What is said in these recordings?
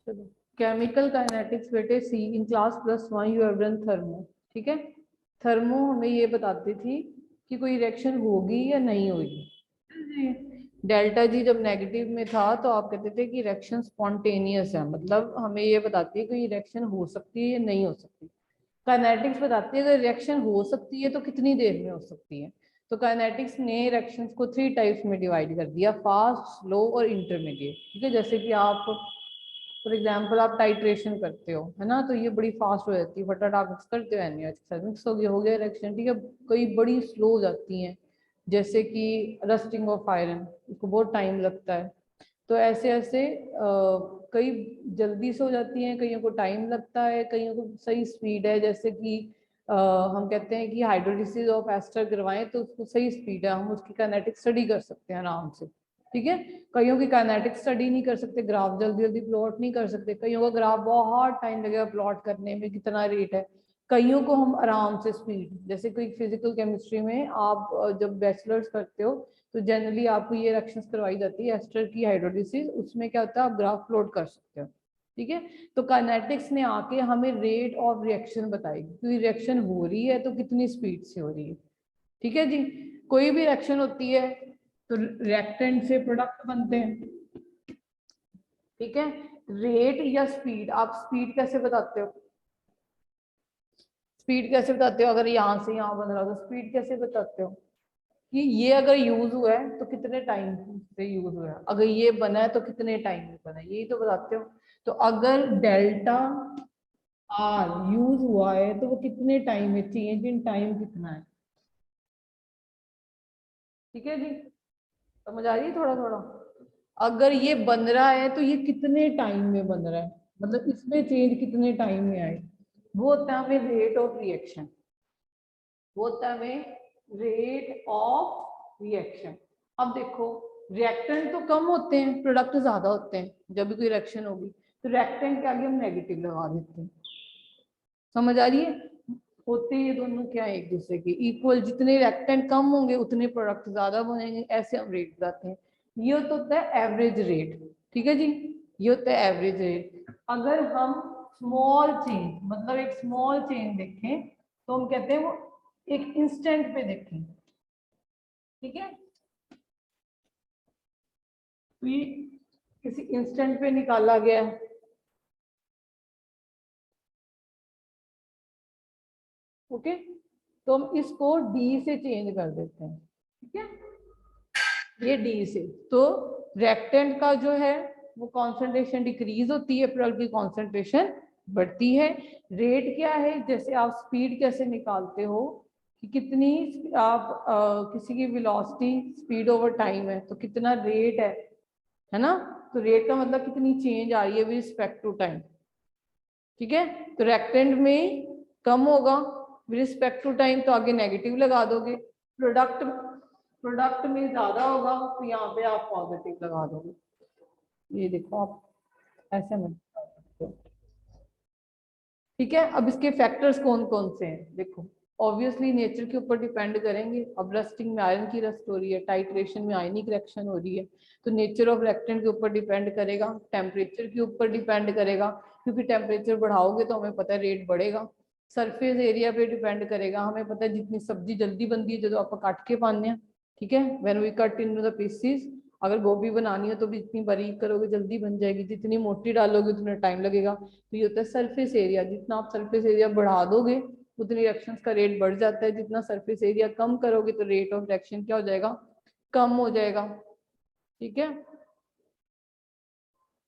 चलो, chemical kinetics बेटे see in class +1 you have done thermo. ठीक है, थर्मो हमें ये बताती थी कि कोई रिएक्शन होगी या नहीं होगी। डेल्टा जी जब नेगेटिव में था तो आप कहते थे कि रिएक्शन स्पॉन्टेनियस है, मतलब हमें ये बताती है कि रिएक्शन हो सकती है या नहीं हो सकती। काइनेटिक्स बताती है अगर रिएक्शन हो सकती है तो कितनी देर में हो सकती है। तो काइनेटिक्स ने रिएक्शंस को 3 टाइप्स में डिवाइड कर दिया, फास्ट, स्लो और इंटरमीडिएट। ठीक है, जैसे कि आप फॉर एग्जाम्पल आप टाइट्रेशन करते हो, है ना, तो ये बड़ी फास्ट हो जाती है, फटाफट आप मिक्स करते हो, एनएच मिक्स हो गया रिएक्शन। ठीक है, कई बड़ी स्लो हो जाती हैं, जैसे कि रस्टिंग ऑफ आयरन, उसको बहुत टाइम लगता है। तो ऐसे ऐसे कई जल्दी से हो जाती हैं, कईयों को टाइम लगता है, कईयों को सही स्पीड है। जैसे कि हम कहते हैं कि हाइड्रोलिसिस ऑफ एस्टर करवाएं तो उसको सही स्पीड है, हम उसकी काइनेटिक स्टडी कर सकते हैं आराम से। ठीक है, कईयों की काइनेटिक स्टडी नहीं कर सकते, ग्राफ जल्दी जल्दी प्लॉट नहीं कर सकते, कईयों का ग्राफ बहुत टाइम लगेगा प्लॉट करने में, कितना रेट है। कईयों को हम आराम से स्पीड, जैसे कोई फिजिकल केमिस्ट्री में आप जब बैचलर्स करते हो तो जनरली आपको ये रिएक्शंस करवाई जाती है एस्टर की हाइड्रोलिसिस, उसमें क्या होता है आप ग्राफ प्लॉट कर सकते हो। ठीक है, तो काइनेटिक्स ने आके हमें रेट ऑफ रिएक्शन बताएगी, कोई रिएक्शन हो रही है तो कितनी स्पीड से हो रही है। ठीक है जी, कोई भी रिएक्शन होती है तो रिएक्टेंट से प्रोडक्ट बनते हैं। ठीक है, रेट या स्पीड, आप स्पीड कैसे बताते हो, स्पीड कैसे बताते हो, अगर यहाँ से यहाँ बन रहा हो तो स्पीड कैसे बताते हो कि ये अगर यूज हुआ है तो कितने टाइम से यूज हुआ है, अगर ये बना है तो कितने टाइम में बना है, यही तो बताते हो। तो अगर डेल्टा आर यूज हुआ है तो वो कितने टाइम में, चेंज इन टाइम कितना है। ठीक है जी, समझ आ रही है थोड़ा थोड़ा। अगर ये बन रहा है तो ये कितने टाइम में बन रहा है, मतलब इसमें चेंज कितने टाइम में आए, वो होता है हमें रेट ऑफ रिएक्शन, वो होता है हमें रेट ऑफ रिएक्शन। अब देखो, रिएक्टेंट तो कम होते हैं, प्रोडक्ट ज्यादा होते हैं, जब भी कोई रिएक्शन होगी तो रिएक्टेंट के आगे हम नेगेटिव लगा देते हैं। समझ आ रही है, होते ये दोनों क्या है, एक दूसरे के इक्वल, जितने रिएक्टेंट कम होंगे उतने प्रोडक्ट ज्यादा बनेंगे, ऐसे हम रेट बताते हैं। ये तो होता है एवरेज रेट। ठीक है जी, ये होता है एवरेज रेट। अगर हम स्मॉल चेंज, मतलब एक स्मॉल चेंज देखें तो हम कहते हैं वो एक इंस्टेंट पे देखें। ठीक है, तो ये किसी इंस्टेंट पे निकाला गया है। ओके, तो हम इसको डी से चेंज कर देते हैं। ठीक है, ये डी से, तो रेक्टेंट का जो है वो कॉन्सेंट्रेशन डिक्रीज होती है, प्रोडक्ट की कॉन्सेंट्रेशन बढ़ती है। रेट क्या है, जैसे आप स्पीड कैसे निकालते हो कि कितनी आप किसी की वेलोसिटी स्पीड ओवर टाइम है तो कितना रेट है ना, तो रेट का मतलब कितनी चेंज आ रही है विद रिस्पेक्ट टू टाइम। ठीक है, तो रेक्टेंट में कम होगा विद रिस्पेक्ट टू टाइम तो आगे नेगेटिव लगा दोगे, प्रोडक्ट प्रोडक्ट में ज्यादा होगा तो यहाँ पे आप पॉजिटिव लगा दोगे। ये देखो आप ऐसे में। ठीक है, अब इसके फैक्टर्स कौन कौन से हैं देखो, ऑब्वियसली नेचर के ऊपर डिपेंड करेंगे। अब रस्टिंग में आयरन की रस्ट हो रही है, टाइट्रेशन में आयनिक रिएक्शन हो रही है, तो नेचर ऑफ रिएक्टेंट के ऊपर डिपेंड करेगा, टेम्परेचर के ऊपर डिपेंड करेगा, क्योंकि टेम्परेचर बढ़ाओगे तो हमें पता है रेट बढ़ेगा। सरफेस एरिया पे डिपेंड करेगा, हमें पता है जितनी सब्जी जल्दी बनती है जो आप काट के पाने हैं। ठीक है, when we cut in the pieces, अगर गोभी बनानी हो तो भी जितनी बारीक करोगे जल्दी बन जाएगी, जितनी मोटी डालोगे उतना टाइम लगेगा। तो ये होता है सरफेस एरिया, जितना आप सरफेस एरिया बढ़ा दोगे उतनी रिएक्शंस का रेट बढ़ जाता है, जितना सरफेस एरिया कम करोगे तो रेट ऑफ रिएक्शन क्या हो जाएगा, कम हो जाएगा। ठीक है,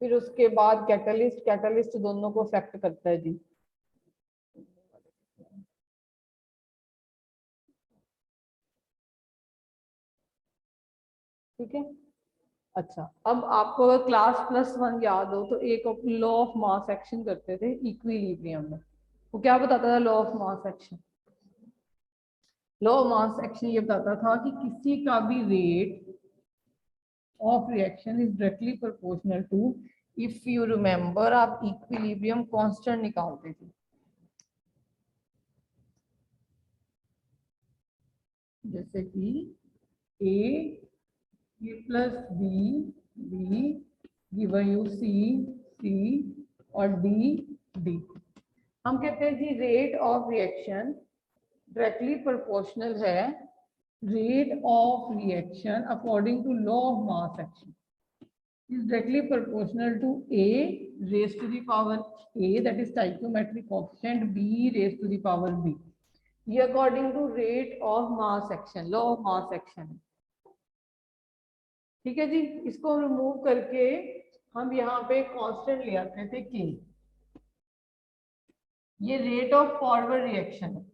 फिर उसके बाद कैटलिस्ट, कैटलिस्ट दोनों को अफेक्ट करता है जी। ठीक है, अच्छा, अब आपको अगर क्लास +1 याद हो तो एक लॉ ऑफ मास एक्शन करते थे इक्विलिब्रियम में, वो क्या बताता था law of mass action, law of mass action ये बताता था कि किसी का भी rate of reaction is directly proportional to, if you remember आप इक्विलिब्रियम कांस्टेंट निकालते थे, जैसे कि A plus B, B given you C, C और डी। हम कहते हैं जी rate of reaction directly proportional है rate of reaction according to law of mass action is directly proportional to A raised to the power A, that is stoichiometric coefficient, B raised to the power B. ये according to rate of mass action, law of mass action. ठीक है जी, इसको remove करके हम यहाँ पे constant ले आते थे K. ये रेट ऑफ फॉरवर्ड रिएक्शन है,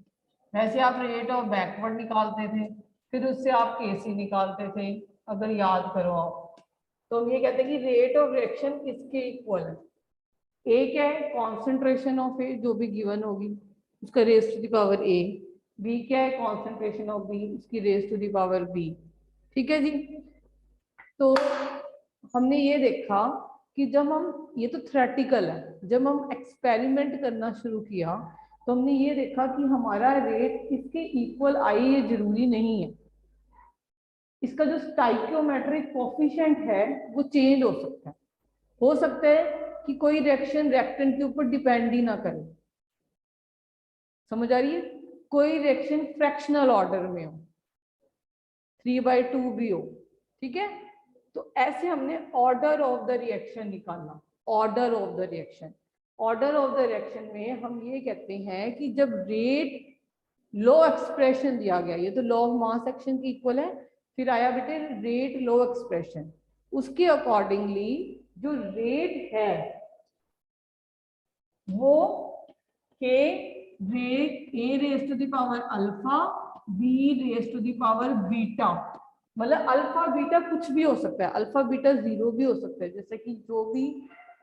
वैसे आप रेट ऑफ बैकवर्ड निकालते थे, फिर उससे आप KC निकालते थे, अगर याद करो आप। तो हम ये कहते हैं कि रेट ऑफ रिएक्शन किसके इक्वल है? ए क्या है? कॉन्सेंट्रेशन ऑफ ए जो भी गिवन होगी उसका raise to the power A. B क्या है? कॉन्सेंट्रेशन ऑफ बी, उसकी raise to the power B. ठीक है जी। तो हमने ये देखा कि जब हम, ये तो थ्योरेटिकल है, जब हम एक्सपेरिमेंट करना शुरू किया तो हमने ये देखा कि हमारा रेट किसके इक्वल आए ये जरूरी नहीं है। इसका जो स्टाइकियोमेट्रिक कोफिशिएंट है वो चेंज हो सकता है कि कोई रिएक्शन रिएक्टेंट के ऊपर डिपेंड ही ना करे। समझ आ रही है? कोई रिएक्शन फ्रैक्शनल ऑर्डर में हो, 3/2 भी हो। ठीक है, तो ऐसे हमने ऑर्डर ऑफ द रिएक्शन निकालना। Order of the reaction, order of the reaction में हम ये कहते हैं कि जब रेट लो एक्सप्रेशन दिया गया, ये तो लॉ ऑफ मास एक्शन की इक्वल है, फिर आया बेटे रेट लो एक्सप्रेशन, उसके अकॉर्डिंगली जो रेट है वो k rate A raise to the power alpha, B raise to the power beta. मतलब अल्फा बीटा कुछ भी हो सकता है, अल्फा बीटा 0 भी हो सकता है। जैसे कि जो भी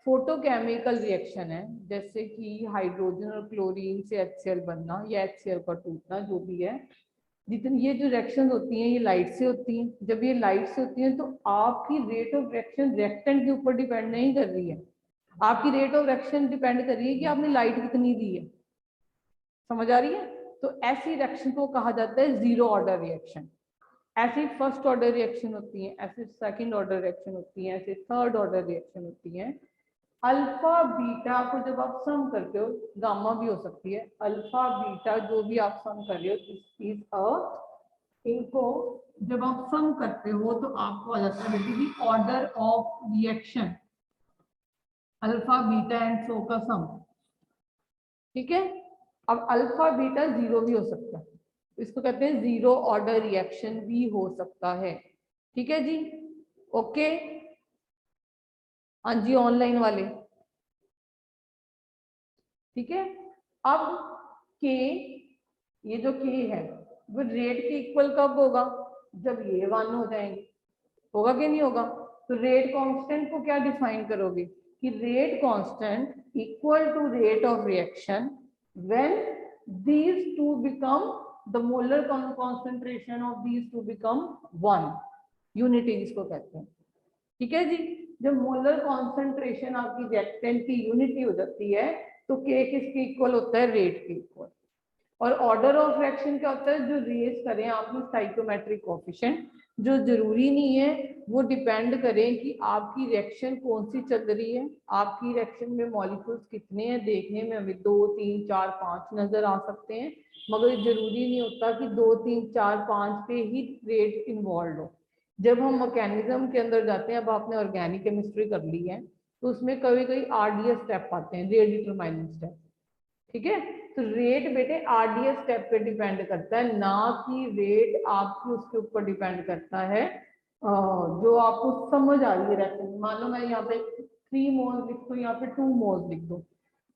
फोटोकेमिकल रिएक्शन है, जैसे कि हाइड्रोजन और क्लोरीन से HCl बनना या HCl का टूटना, जो भी है, जितनी ये जो रिएक्शन होती हैं ये लाइट से होती हैं। जब ये लाइट से होती हैं तो आपकी रेट ऑफ रिएक्शन रिएक्टेंट के ऊपर डिपेंड नहीं कर रही है, आपकी रेट ऑफ रिएक्शन डिपेंड कर रही है कि आपने लाइट कितनी दी है। समझ आ रही है? तो ऐसी रिएक्शन को कहा जाता है जीरो ऑर्डर रिएक्शन। ऐसी फर्स्ट ऑर्डर रिएक्शन होती है, ऐसे सेकंड ऑर्डर रिएक्शन होती है, ऐसे थर्ड ऑर्डर रिएक्शन होती है। अल्फा बीटा को जब आप सम करते हो, गामा भी हो सकती है, अल्फा बीटा जो भी आप सम कर रहे हो, इनको जब आप सम करते हो तो आपको आ जाता है बेटी order of reaction, alpha beta and so का सम। ठीक है, अब अल्फा बीटा 0 भी हो सकता है, इसको कहते हैं जीरो ऑर्डर रिएक्शन भी हो सकता है। ठीक है जी, ओके। हाँ जी, ऑनलाइन वाले, ठीक है। अब के, ये जो के है वो रेट के इक्वल कब होगा? जब ये 1 हो जाएंगे। होगा कि नहीं होगा? तो रेट कांस्टेंट को क्या डिफाइन करोगे कि rate constant equal to rate of reaction when these two become the molar concentration of these two become 1, unity जिसको कहते हैं। ठीक है जी, जब मोलर कॉन्सेंट्रेशन आपकी रिएक्टेंट की यूनिटी हो जाती है तो के किसके इक्वल होता है? रेट के इक्वल। और ऑर्डर ऑफ रिएक्शन क्या होता है? जो रेज करें आपकी स्टाइकियोमेट्रिक कोफिशिएंट, जो जरूरी नहीं है वो डिपेंड करें कि आपकी रिएक्शन कौन सी चल रही है, आपकी रिएक्शन में मॉलिक्यूल्स कितने हैं, देखने में हमें 2 3 4 5 नजर आ सकते हैं, मगर जरूरी नहीं होता कि 2 3 4 5 पे ही रेट इन्वॉल्व हो। जब हम मैकेनिज्म के अंदर जाते हैं, अब आपने ऑर्गेनिक केमिस्ट्री कर ली है तो उसमें कभी कभी RDS स्टेप आते हैं, रेट डिटरमाइनिंग स्टेप। ठीक है, तो रेट बेटे RDS स्टेप पे डिपेंड करता है, ना कि रेट आपकी उसके ऊपर डिपेंड करता है जो आपको समझ आ रही है रिएक्शन। मान लो मैं यहाँ पे 3 मोल्स लिख दो, यहाँ पे 2 मोल्स लिख दो,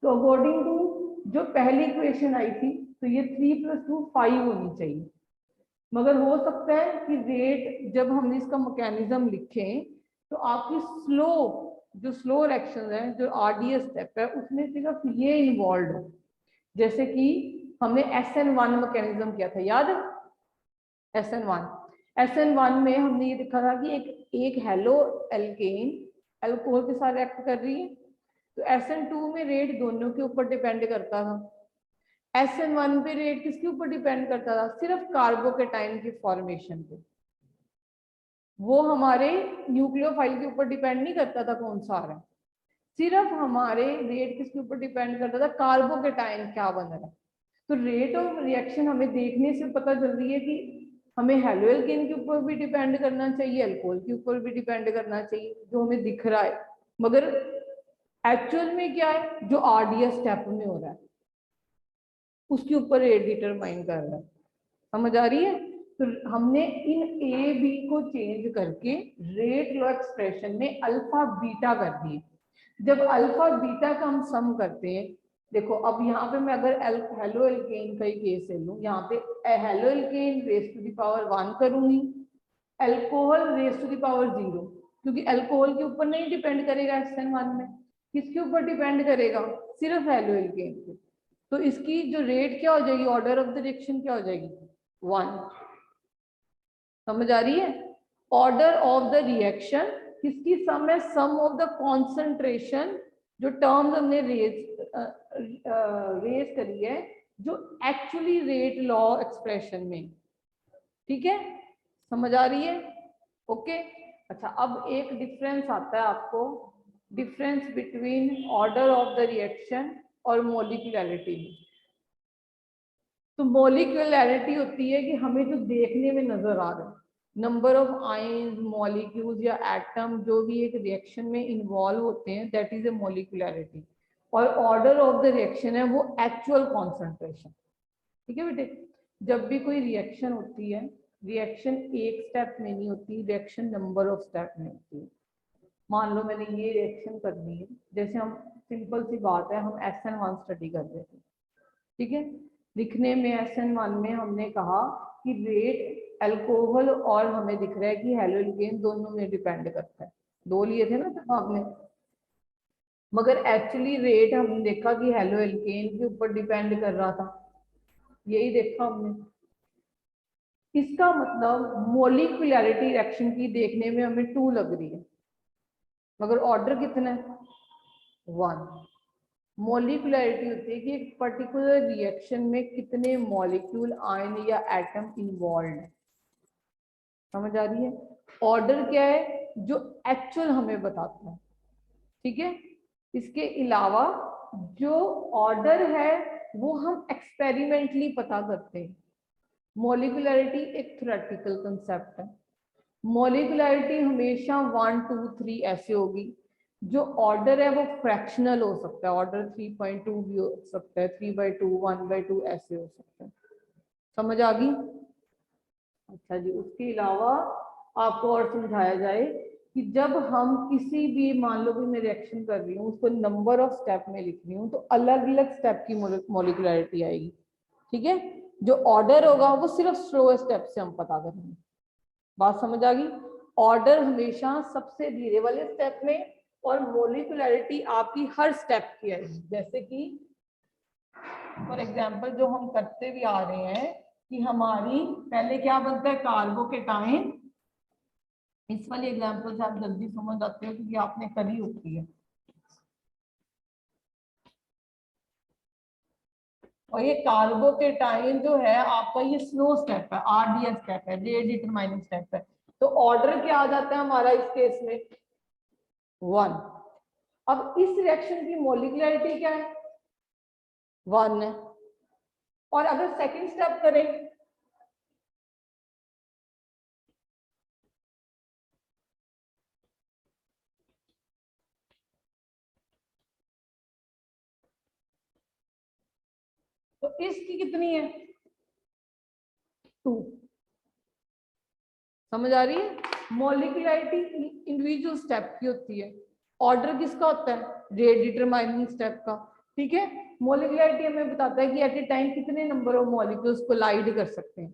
तो अकॉर्डिंग टू जो पहली इक्वेशन आई थी तो ये 3 + 2 5 होनी चाहिए। मगर हो सकता है कि रेट जब हमने इसका मैकेनिज्म लिखें तो आपकी स्लो, जो स्लो रिएक्शन है, जो RDS स्टेप है, उसमें सिर्फ ये इन्वॉल्व हो। जैसे कि हमने SN1 मैकेनिज्म किया था, याद है? SN1 में हमने ये देखा था कि एक हेलो एल्केन अल्कोहल के साथ रिएक्ट कर रही है, तो SN2 में रेट दोनों के ऊपर डिपेंड करता था। SN1 पे रेट किसके ऊपर डिपेंड करता था? सिर्फ कार्बोकेटाइन की फॉर्मेशन पे, वो हमारे न्यूक्लियोफाइल के ऊपर डिपेंड नहीं करता था कौन सा आ रहा है। सिर्फ हमारे रेट किसके ऊपर डिपेंड करता था, कार्बोकेटाइन क्या बन रहा है। तो रेट ऑफ रिएक्शन हमें देखने से पता चल रही है कि हमें हेलोएल्केन के ऊपर भी डिपेंड करना चाहिए, अल्कोहल के ऊपर भी डिपेंड करना चाहिए, जो हमें दिख रहा है। मगर एक्चुअल में क्या है, जो आरडीएस स्टेप में हो रहा है उसके ऊपर रेट डिटरमाइन कर रहा है। समझ आ रही है? तो हमने इन ए बी को चेंज करके रेट लॉ एक्सप्रेशन में अल्फा बीटा कर दिए। जब अल्फा बीटा का हम सम करते हैं, देखो अब यहाँ पे मैं अगर हेलो एल्केन का ही केस ले लूँ, यहाँ पे haloalkane raise to the power 1 करूंगी, alcohol raise to the power 0, क्योंकि अल्कोहल के ऊपर नहीं डिपेंड करेगा SN1 में, किसके ऊपर डिपेंड करेगा, सिर्फ हेलो एल्केन पे। तो इसकी जो रेट क्या हो जाएगी, ऑर्डर ऑफ द रिएक्शन क्या हो जाएगी, 1। समझ आ रही है? ऑर्डर ऑफ द रिएक्शन किसकी सम है, सम ऑफ द कॉन्सेंट्रेशन, जो टर्म्स हमने रेज करी है, जो एक्चुअली रेट लॉ एक्सप्रेशन में। ठीक है, समझ आ रही है? ओके। अच्छा, अब एक डिफरेंस आता है आपको, difference between order of the reaction और मोलिकुलरिटी। तो मोलिकुलरिटी होती है कि हमें जो देखने में नजर आ रहा है, नंबर ऑफ आयंस, मॉलिक्यूल्स या एटम जो भी एक रिएक्शन में इन्वॉल्व होते हैं, दैट इज ए मोलिकुलरिटी। और ऑर्डर ऑफ द रिएक्शन है वो एक्चुअल कॉन्सेंट्रेशन। ठीक है बेटे, जब भी कोई रिएक्शन होती है, रिएक्शन एक स्टेप में नहीं होती, रिएक्शन नंबर ऑफ स्टेप में होती है। मान लो मैंने ये रिएक्शन कर दी है, जैसे हम सिंपल सी बात है, हम SN1 स्टडी कर रहे थे, ठीक है। लिखने में SN1 में हमने कहा कि रेट अल्कोहल और हमें दिख रहा है कि हेलोएल्केन दोनों में डिपेंड करता है, दो लिए थे ना जब आपने, मगर एक्चुअली रेट हमने देखा कि हेलोएल्केन के ऊपर डिपेंड कर रहा था, यही देखा हमने। इसका मतलब मोलिकुलरिटी रिएक्शन की देखने में हमें 2 लग रही है, मगर ऑर्डर कितना है, 1। मोलिकुलरिटी होती है कि एक पर्टिकुलर रिएक्शन में कितने मॉलिक्यूल, आयन या एटम इन्वॉल्व है। समझ आ रही है? ऑर्डर क्या है, जो एक्चुअल हमें बताता है। ठीक है, इसके अलावा जो ऑर्डर है वो हम एक्सपेरिमेंटली पता करते हैं। मोलिकुलरिटी एक थ्योरेटिकल कंसेप्ट है। मोलिकुलरिटी हमेशा 1 2 3 ऐसे होगी। जो ऑर्डर है वो फ्रैक्शनल हो सकता है, ऑर्डर 3.2 भी हो सकता है, 3/2, 1/2 ऐसे हो सकता है। समझ आ गई? अच्छा जी, उसके अलावा आपको और समझाया जाए कि जब हम किसी भी, मान लो कि मैं रिएक्शन कर रही हूँ, उसको नंबर ऑफ स्टेप में लिख रही हूँ, तो अलग अलग स्टेप की मोलिकुलरिटी आएगी। ठीक है, जो ऑर्डर होगा वो सिर्फ स्लो स्टेप से हम पता करेंगे। बात समझ आ गई? ऑर्डर हमेशा सबसे धीरे वाले स्टेप में, और मोलिकुलरिटी आपकी हर स्टेप की आएगी। जैसे कि फॉर एग्जांपल जो हम करते भी आ रहे हैं कि हमारी पहले क्या बनता है, कार्बोकेटाइन। इस वाली एग्जांपल से आप जल्दी समझ जाते हो क्योंकि आपने करी होती है। और ये कार्बोकेटाइन जो है आपका, ये स्लो स्टेप है, आरडीएस स्टेप है, रेट डिटरमाइनिंग स्टेप है। तो ऑर्डर क्या आ जाता है हमारा इस केस में, 1। अब इस रिएक्शन की मोलिकुलरिटी क्या है, 1 है। और अगर सेकंड स्टेप करें, तो इसकी कितनी है, 2। समझ आ रही है? मोलिकुलरिटी इंडिविजुअल स्टेप की होती है, ऑर्डर किसका होता है, रेट डिटरमाइनिंग स्टेप का। ठीक है, मोलिकुलरिटी हमें बताता है कि एट ए टाइम कितने नंबर ऑफ मॉलिक्यूल्स कोलाइड कर सकते हैं।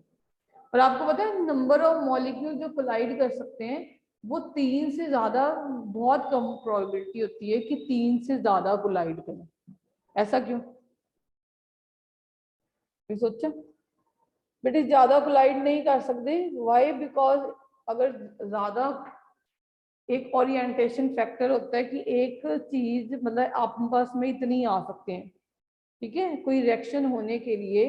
और आपको पता है नंबर ऑफ मॉलिक्यूल जो कोलाइड कर सकते हैं वो 3 से ज्यादा, बहुत कम प्रोबेबिलिटी होती है कि 3 से ज्यादा कोलाइड करें। ऐसा क्यों, ये सोचा? बेटे ज्यादा कोलाइड नहीं कर सकते, वाई, बिकॉज अगर ज्यादा, एक ओरिएंटेशन फैक्टर होता है कि एक चीज मतलब आपके पास में इतनी आ सकते हैं। ठीक है, कोई रिएक्शन होने के लिए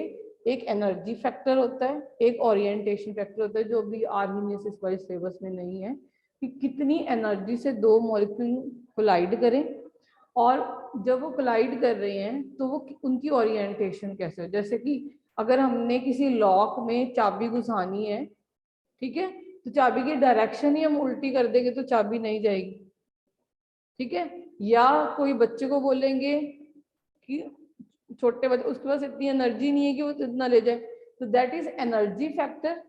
एक एनर्जी फैक्टर होता है, एक ओरिएंटेशन फैक्टर होता है, जो भी आर्मीनियस इस वाले सिलेबस में नहीं है, कि कितनी एनर्जी से 2 मॉलिक्यूल कोलाइड करें। और जब वो कोलाइड कर रहे हैं तो वो उनकी ओरिएंटेशन कैसे हो, जैसे कि अगर हमने किसी लॉक में चाबी घुसानी है, ठीक है, तो चाबी की डायरेक्शन ही हम उल्टी कर देंगे तो चाबी नहीं जाएगी, ठीक है। या कोई बच्चे को बोलेंगे कि छोटे बच्चे, उसके पास इतनी एनर्जी नहीं है कि वो इतना ले जाए, तो that is energy factor.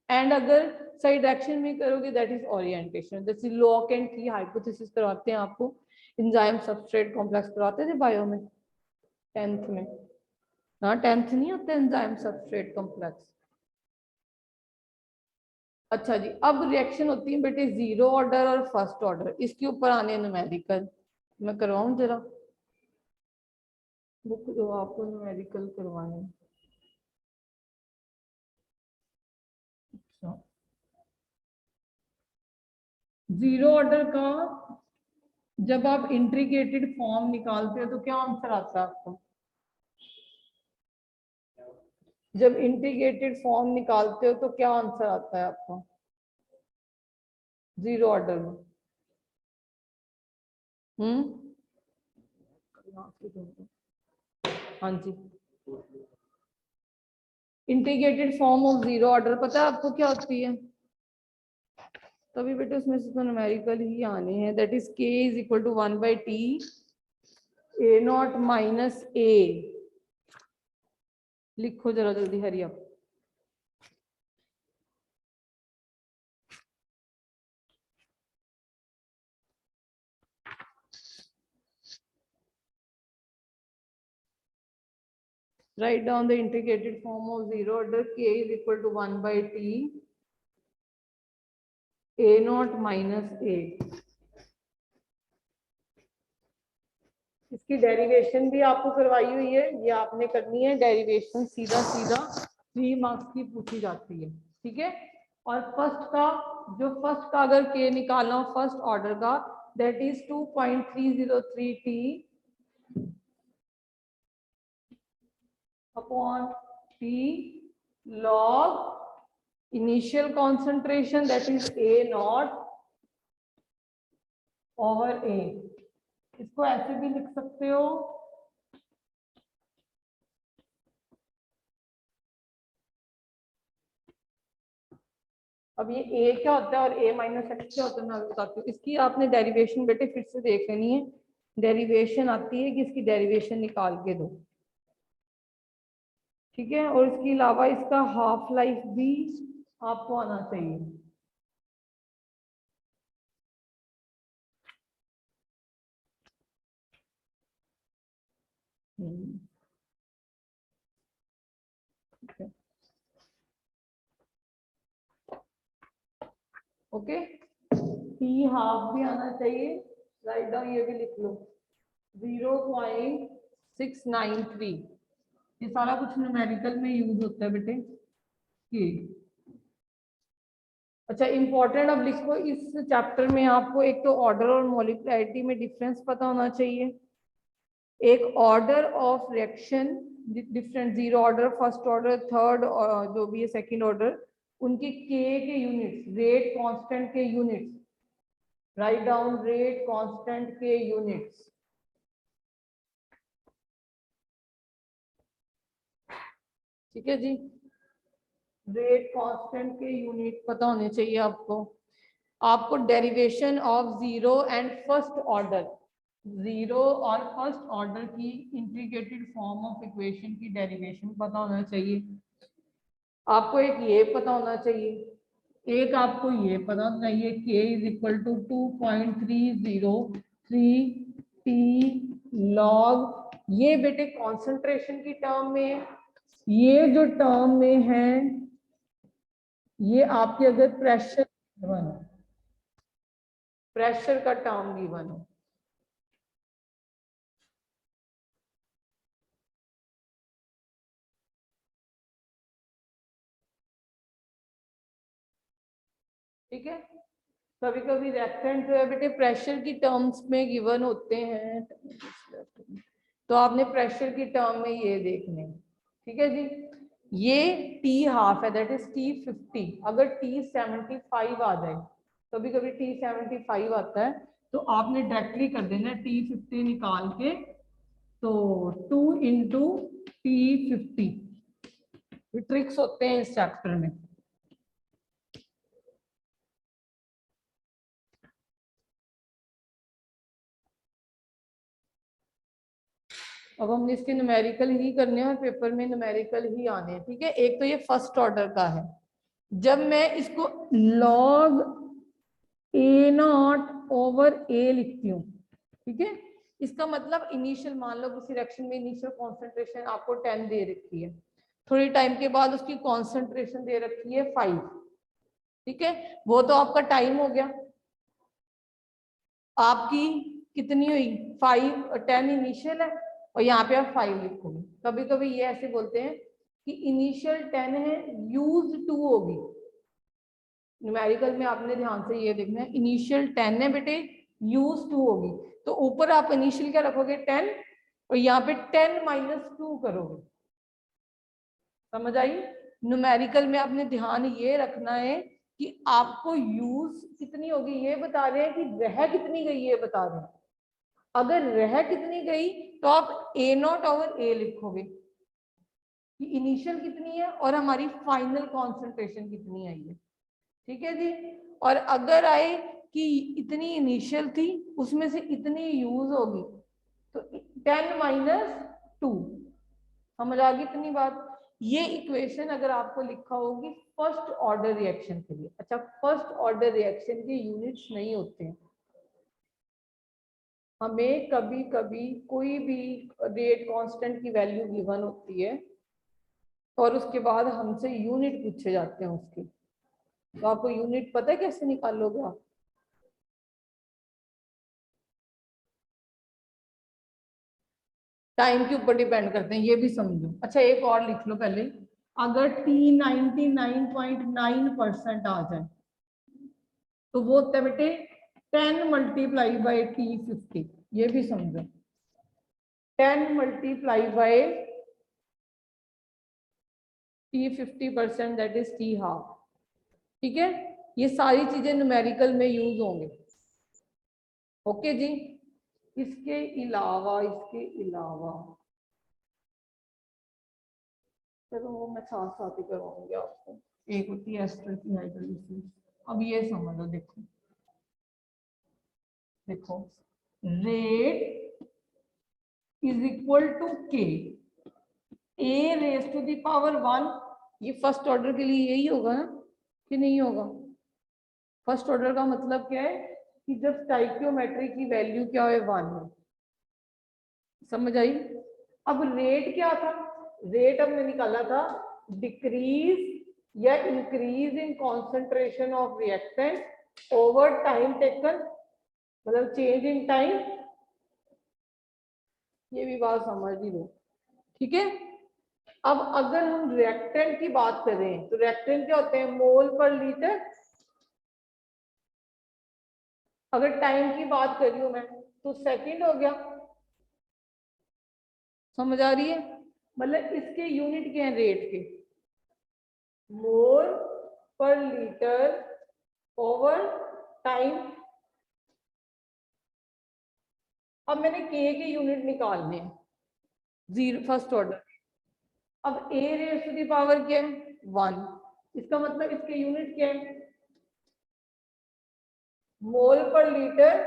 And अगर सही डायरेक्शन में करोगे दैट इज ओरिएंटेशन। जैसे लॉक एंड की हाइपोथेसिस करवाते हैं आपको, एंजाइम सबस्ट्रेट कॉम्प्लेक्स करवाते थे बायो में 10th में। हाँ 10th नहीं होता एंजाइम सबस्ट्रेट कॉम्प्लेक्स। अच्छा जी, अब रिएक्शन होती है बेटे जीरो ऑर्डर और फर्स्ट ऑर्डर, इसके ऊपर आने न्यूमेरिकल। मैं करवाऊं जरा, बुक दो आपको न्यूमेरिकल करवाने। अच्छा, जीरो ऑर्डर का जब आप इंट्रीग्रेटेड फॉर्म निकालते हो तो क्या आंसर आता है आपको? जब इंटीग्रेटेड फॉर्म निकालते हो तो क्या आंसर आता है आपको जीरो ऑर्डर में? हम्म, हाँ जी, integrated form of zero order पता है आपको क्या होती है? तभी बेटे उसमें से तो न्यूमेरिकल ही आने हैं। That is K is equal to 1/t A naught minus A. लिखो जरा जल्दी, hurry up. Write down the integrated form of zero order k is equal to 1/t a naught minus a। इसकी derivation भी आपको करवाई हुई है, ये आपने करनी है डेरिवेशन, सीधा सीधा 3 मार्क्स की पूछी जाती है, ठीक है। और फर्स्ट का, जो फर्स्ट का अगर के निकालना हो फर्स्ट ऑर्डर का, that is 2.303t upon t log initial concentration that is a naught over a। इसको ऐसे भी लिख सकते हो, अब ये a क्या होता है और a माइनस एक्स क्या होता है मैं बताती हूँ। इसकी आपने डेरिवेशन बेटे फिर से देख लेनी है, डेरिवेशन आती है कि इसकी डेरिवेशन निकाल के दो, ठीक है। और इसके अलावा इसका हाफ लाइफ भी आपको आना चाहिए। ओके, टी हाफ भी आना चाहिए, राइट डाउन ये भी लिख लो 0.693। ये सारा कुछ न्यूमेरिकल में यूज होता है बेटे ये। अच्छा इंपॉर्टेंट, अब लिखो इस चैप्टर में आपको एक तो ऑर्डर और मॉलिक्युलरिटी में डिफरेंस पता होना चाहिए। एक order of reaction different, zero order, first order, third और जो भी है सेकंड ऑर्डर, उनके के यूनिट्स, रेट कांस्टेंट के units, write down rate constant के यूनिट्स, ठीक है जी। रेट कांस्टेंट के यूनिट पता होने चाहिए आपको। आपको derivation of zero and first order, zero और फर्स्ट ऑर्डर की इंटीग्रेटेड फॉर्म ऑफ इक्वेशन की डेरिवेशन पता होना चाहिए। आपको एक ये पता होना चाहिए, एक आपको ये पता होना चाहिए k is equal to 2.303t log, ये बेटे कॉन्सेंट्रेशन की टर्म में, ये जो टर्म में है ये आपके अगर प्रेशर गिवन, प्रेशर का टर्म गिवन हो, ठीक है। कभी कभी रेफरेंट जो है बेटे प्रेशर की टर्म्स में गिवन होते हैं, तो आपने प्रेशर की टर्म में ये देखने, ठीक है जी। ये टी हाफ है, दैट इज T50। अगर T75 आ जाए, कभी कभी T75 आता है तो आपने डायरेक्टली कर देना T50 निकाल के, तो 2 इंटू T50, ट्रिक्स होते हैं इस चैप्टर में। अब हमने इसके न्यूमेरिकल ही करने हैं और पेपर में न्यूमेरिकल ही आने हैं, ठीक है। एक तो ये फर्स्ट ऑर्डर का है, जब मैं इसको लॉग A0/A लिखती हूँ, ठीक है, इसका मतलब इनिशियल, मान लो किसी रिएक्शन में इनिशियल कॉन्सेंट्रेशन आपको 10 दे रखी है, थोड़ी टाइम के बाद उसकी कॉन्सेंट्रेशन दे रखी है 5, ठीक है, वो तो आपका टाइम हो गया। आपकी कितनी हुई 5 और 10 इनिशियल है, और यहाँ पे आप 5 लिखोगे। कभी कभी ये ऐसे बोलते हैं कि इनिशियल 10 है, यूज 2 होगी। न्यूमेरिकल में आपने ध्यान से ये देखना है, इनिशियल 10 है बेटे, यूज 2 होगी, तो ऊपर आप इनिशियल क्या रखोगे 10, और यहाँ पे 10-2 करोगे। समझ आई? न्यूमेरिकल में आपने ध्यान ये रखना है कि आपको यूज कितनी होगी ये बता रहे हैं, कि रह कितनी गई ये बता रहे हैं। अगर रह कितनी गई तो आप A0/A लिखोगे कि इनिशियल कितनी है और हमारी फाइनल कॉन्सेंट्रेशन कितनी आई है, ठीक है जी। और अगर आए कि इतनी इनिशियल थी, उसमें से इतनी यूज होगी, तो 10-2, समझ आ गई इतनी बात। ये इक्वेशन अगर आपको लिखा होगी फर्स्ट ऑर्डर रिएक्शन के लिए। अच्छा, फर्स्ट ऑर्डर रिएक्शन के यूनिट्स नहीं होते हैं, हमें कभी कभी कोई भी रेट कांस्टेंट की वैल्यू गिवन होती है और उसके बाद हमसे यूनिट पूछे जाते हैं उसके, तो आपको यूनिट पता है कैसे निकालोगे आप? टाइम के ऊपर डिपेंड करते हैं, ये भी समझो। अच्छा, एक और लिख लो पहले, अगर T 99.9% आ जाए तो वो होता है बेटे 10 मल्टीप्लाई बाई T50, ये भी समझो। 10 multiply by T50%, that is T12, ठीक है। ये सारी चीजें न्यूमेरिकल में यूज होंगे, ओके जी। इसके अलावा चलो वो मैं साथ साथ ही करवाऊंगी आपको। एक होती है एस्टर की हाइड्रोलिसिस। अब ये समझ लो, देखो देखो, रेट इज इक्वल टू के A⁻⁴ ये फर्स्ट ऑर्डर के लिए यही होगा ना, कि नहीं होगा? फर्स्ट ऑर्डर का मतलब क्या है कि जब स्टाइकियोमेट्री की वैल्यू क्या है 1 है। समझ आई? अब रेट क्या था? रेट हमने निकाला था डिक्रीज या increase in concentration of reactant over time taken, मतलब चेंज इन टाइम। ये भी बात समझ ही लो, ठीक है। अब अगर हम रिएक्टेंट की बात करें तो रिएक्टेंट क्या होते हैं? मोल पर लीटर। अगर टाइम की बात कर रही हूं मैं तो सेकंड हो गया। समझ आ रही है? मतलब इसके यूनिट क्या है रेट के? मोल पर लीटर ओवर टाइम। अब मैंने के यूनिट निकालने हैं, जीरो फर्स्ट ऑर्डर। अब A⁻⁴ क्या है? 1। इसका मतलब इसके यूनिट क्या है? मोल पर लीटर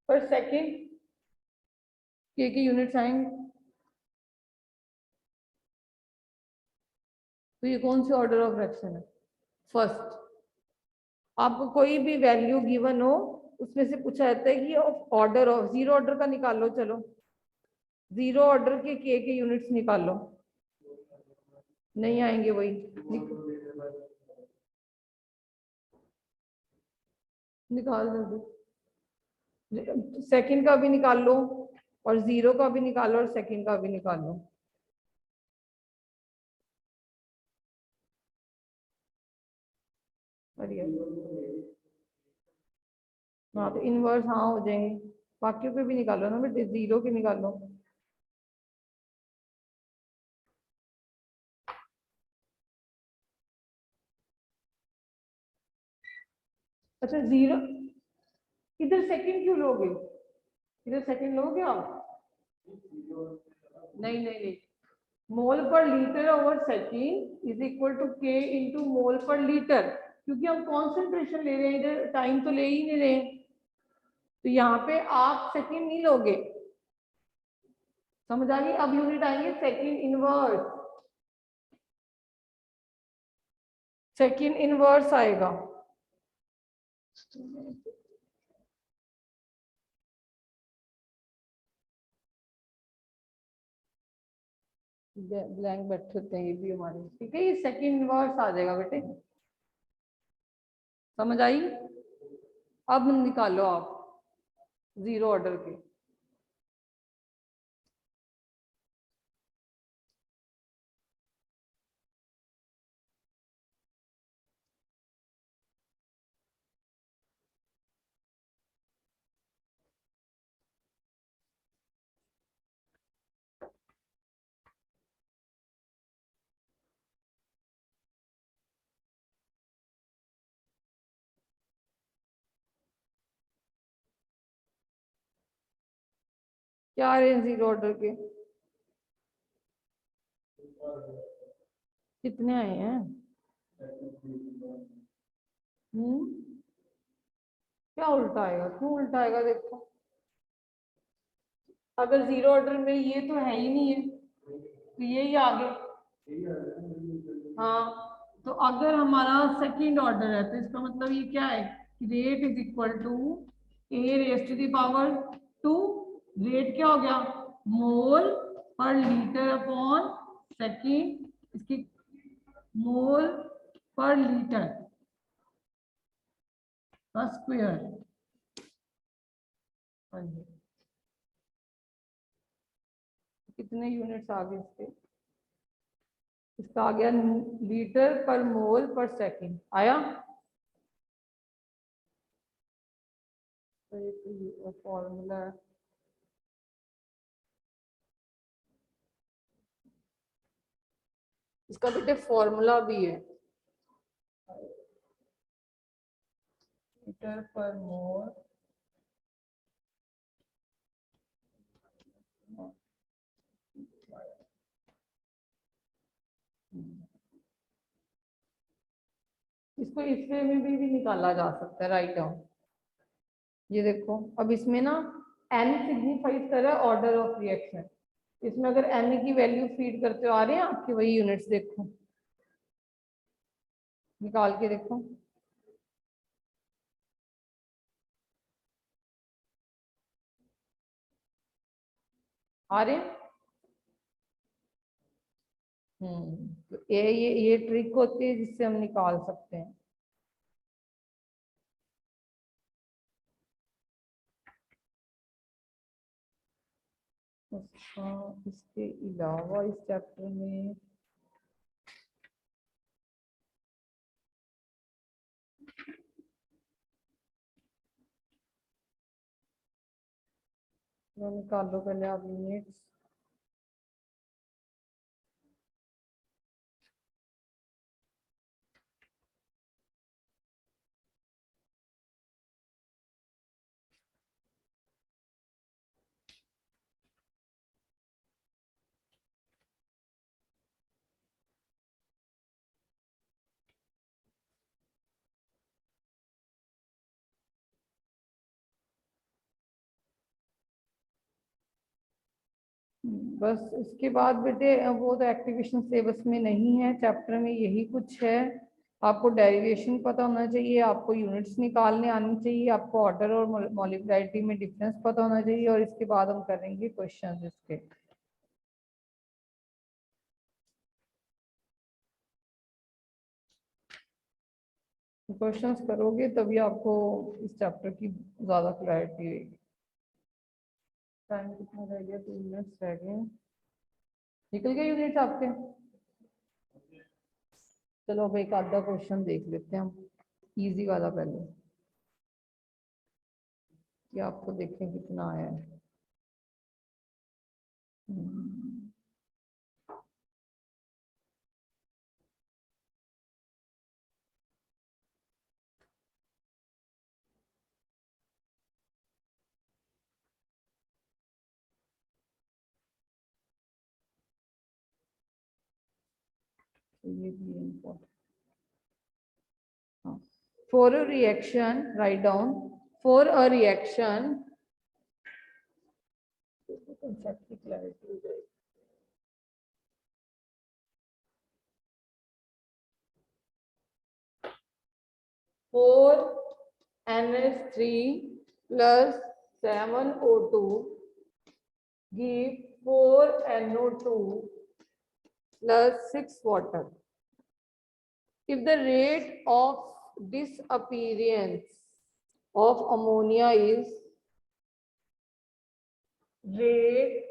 पर सेकंड। के यूनिट्स आएंगे, तो ये कौन सी ऑर्डर ऑफ फ्रैक्शन है? फर्स्ट। आपको कोई भी वैल्यू गिवन हो उसमें से पूछा जाता है कि ऑर्डर ऑफ, जीरो ऑर्डर का निकालो। चलो, जीरो ऑर्डर के यूनिट्स निकालो, नहीं आएंगे वही। निकाल दो, सेकंड का भी निकाल लो और जीरो का भी निकालो और सेकंड का भी निकाल लो। बढ़िया। हाँ तो इनवर्स हाँ हो जाएंगे, बाकियों के भी निकालो ना बेटे, जीरो के निकालो। अच्छा, जीरो इधर सेकंड क्यों लोगे, इधर सेकंड लोगे आप? नहीं नहीं नहीं, mole per litre over second is equal to k into mole per litre, क्योंकि हम कॉन्सेंट्रेशन ले रहे हैं, इधर टाइम तो ले ही नहीं रहे, तो यहाँ पे आप सेकंड नहीं लोगे। समझ आ गई? अब यूनिट आएंगे सेकंड इनवर्स, सेकंड इनवर्स आएगा। ब्लैंक बैठे होते हैं ये भी हमारे, ठीक है, ये सेकंड इनवर्स आ जाएगा बेटे। समझ आई? अब निकालो आप जीरो ऑर्डर के। क्या आ रहे हैं जीरो ऑर्डर के? कितने आए हैं? क्या उल्टा आएगा, क्यों उल्टा आएगा? देखो, अगर जीरो ऑर्डर में ये तो है ही नहीं है तो यही आगे। हाँ, तो अगर हमारा सेकंड ऑर्डर है तो इसका मतलब ये क्या है कि rate is equal to A raise to the power 2। Rate क्या हो गया? मोल पर लीटर अपॉन सेकंड, इसकी मोल पर लीटर का स्क्वायर। हाँ जी, कितने यूनिट्स आ गए इसके? इसका आ गया लीटर पर मोल पर सेकंड आया। तो फॉर्मूला इसका बेटे फॉर्मूला भी है, लीटर पर मोल इसको इस वे में भी निकाला जा सकता है, राइट डाउन। ये देखो, अब इसमें ना n सिग्निफाइज कर रहा है ऑर्डर ऑफ रिएक्शन, इसमें अगर n की वैल्यू फीड करते हो आ रहे हैं आपके वही यूनिट्स, देखो निकाल के देखो। आ रहे हैं? तो ये ट्रिक होती है जिससे हम निकाल सकते हैं। अच्छा, इसके अलावा इस चैप्टर में निकालो पहले आप यूनिट्स। बस इसके बाद बेटे वो तो एक्टिवेशन सिलेबस में नहीं है, चैप्टर में यही कुछ है। आपको डेरिवेशन पता होना चाहिए, आपको यूनिट्स निकालने आनी चाहिए, आपको ऑर्डर और मॉलिक्युलरिटी में डिफरेंस पता होना चाहिए, और इसके बाद हम करेंगे क्वेश्चंस इसके। क्वेश्चंस करोगे तभी आपको इस चैप्टर की ज्यादा क्लैरिटी रहेगी। टाइम कितना रह गया? 2 मिनट्स रह गए। निकल गए यूनिट्स आपके? चलो अब एक आधा क्वेश्चन देख लेते हैं हम, इजी वाला पहले, कि आपको देखें कितना आया है। ये भी important. For a reaction, write down, for a reaction, concept की clarity हो जाएगी। For NH3 plus 7O2 give 4NO2 plus 6 water. If the rate of disappearance of ammonia is rate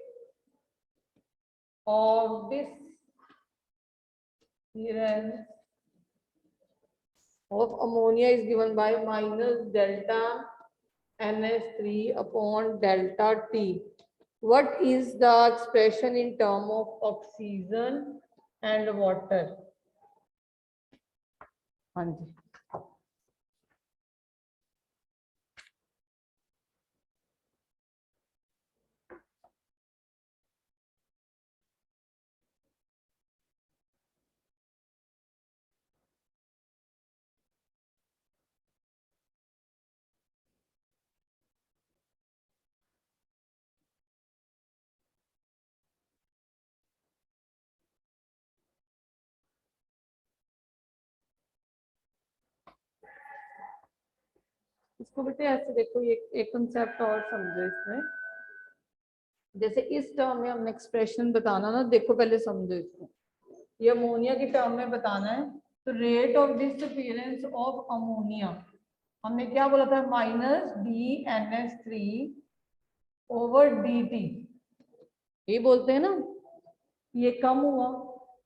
of disappearance of ammonia is given by minus delta NH3 upon delta T. What is the expression in term of oxygen and water? हाँ जी, इसको बेटे ऐसे देखो, ये एक concept और समझो इसमें। जैसे इस टर्म में हमने एक्सप्रेशन बताना ना, देखो पहले समझो इसको। ये अमोनिया की टर्म में बताना है, तो rate of disappearance of ammonia हमने क्या बोला था, माइनस DNH3 ओवर DT, ये बोलते हैं ना, ये कम हुआ।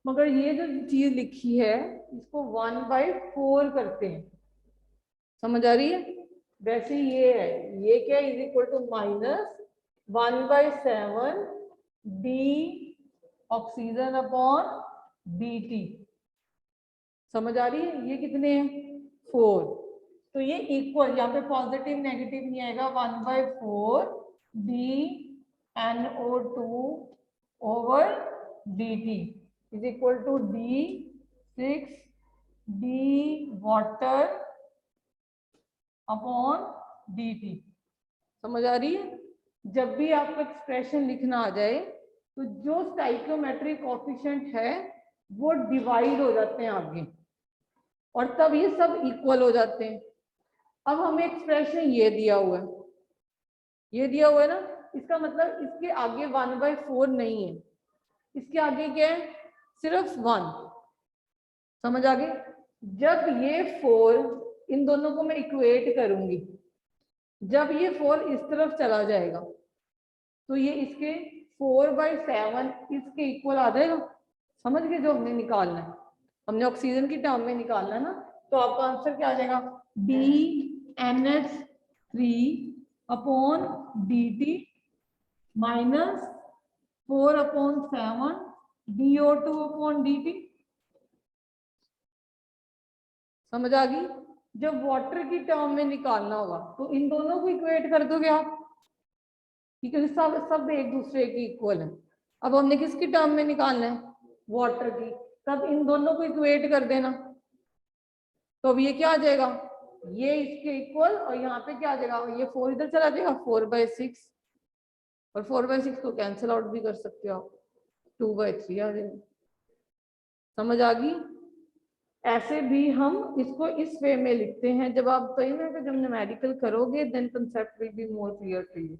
मगर ये जो चीज लिखी है इसको 1/4 करते हैं, समझ आ रही है? वैसे ये है, ये क्या is equal to minus 1/7 D oxygen upon DT, समझ आ रही है? ये कितने हैं, 4। तो ये इक्वल, यहाँ पे पॉजिटिव नेगेटिव नहीं आएगा, 1/4 DNO2 over DT is equal to D6D water upon DT, समझ आ रही है? जब भी आपको एक्सप्रेशन लिखना आ जाए तो जो स्टाइकियोमेट्रिक कोएफिशिएंट है वो डिवाइड हो जाते हैं आगे, और तब ये सब इक्वल हो जाते हैं। अब हमें एक्सप्रेशन ये दिया हुआ है, ये दिया हुआ है ना, इसका मतलब इसके आगे 1/4 नहीं है, इसके आगे क्या है, सिर्फ 1, समझ आ गई? जब ये 4, इन दोनों को मैं इक्वेट करूंगी, जब ये 4 इस तरफ चला जाएगा तो ये इसके 4/7 इसके इक्वल आ जाएगा, समझ गए? जो हमने निकालना है, हमने ऑक्सीजन की टर्म में निकालना है ना, तो आपका आंसर क्या आ जाएगा, DNH3 upon DT minus 4/7 DO2 upon DT, समझ आ गई? जब वाटर की टर्म में निकालना होगा तो इन दोनों को इक्वेट कर दोगे आप, क्योंकि सब एक दूसरे के इक्वल है। अब हमने किसकी टर्म में निकालना है, वाटर की, तब इन दोनों को इक्वेट कर देना, तो अब ये क्या आ जाएगा, ये इसके इक्वल, और यहाँ पे क्या आ जाएगा, ये 4 इधर चला जाएगा, 4/6, और 4/6 को कैंसिल आउट भी कर सकते हो आप, 2/3 आ जाएगा, समझ आ गई? ऐसे भी हम इसको इस वे में लिखते हैं। जब आप, तो जब न्यूमेरिकल करोगे then concept will be more clear to you.